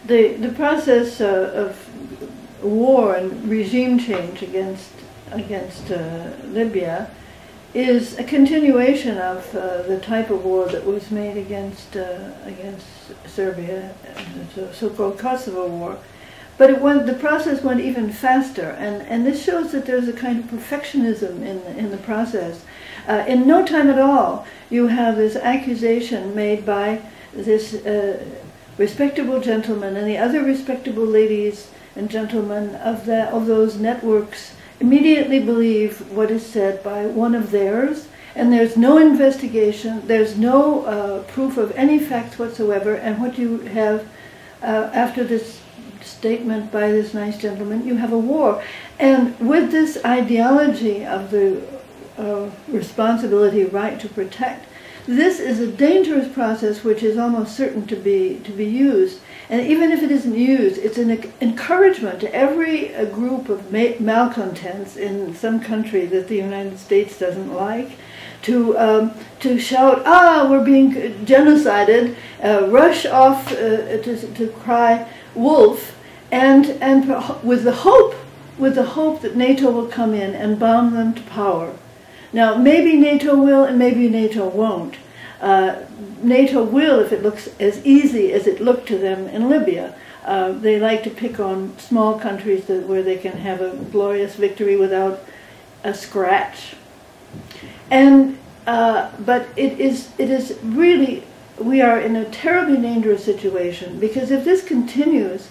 The process of war and regime change against Libya is a continuation of the type of war that was made against Serbia, the so-called Kosovo War. But the process went even faster, and this shows that there's a kind of perfectionism in the process. In no time at all, you have this accusation made by this respectable gentleman and the other respectable ladies and gentlemen of those networks immediately believe what is said by one of theirs, and there's no investigation, there's no proof of any facts whatsoever, and what you have after this statement by this nice gentleman, you have a war. And with this ideology of the responsibility, right to protect, this is a dangerous process which is almost certain to be used. And even if it isn't used, it's an encouragement to every group of malcontents in some country that the United States doesn't like to shout, "Ah, we're being genocided!" Rush off to cry "wolf," and with the hope that NATO will come in and bomb them to power. Now, maybe NATO will, and maybe NATO won't. NATO will if it looks as easy as it looked to them in Libya. They like to pick on small countries where they can have a glorious victory without a scratch. And but it is really, we are in a terribly dangerous situation, because if this continues,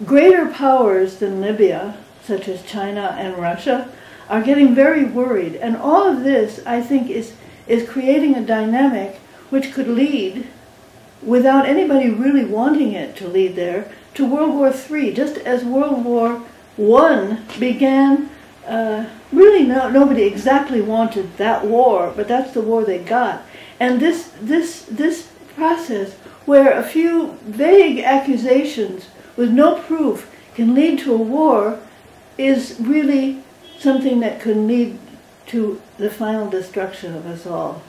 greater powers than Libya, such as China and Russia, are getting very worried. And all of this, I think, is creating a dynamic which could lead, without anybody really wanting it to lead there, to World War III. Just as World War I began, really nobody exactly wanted that war, but that's the war they got. And this process, where a few vague accusations with no proof can lead to a war, is really something that could lead to the final destruction of us all.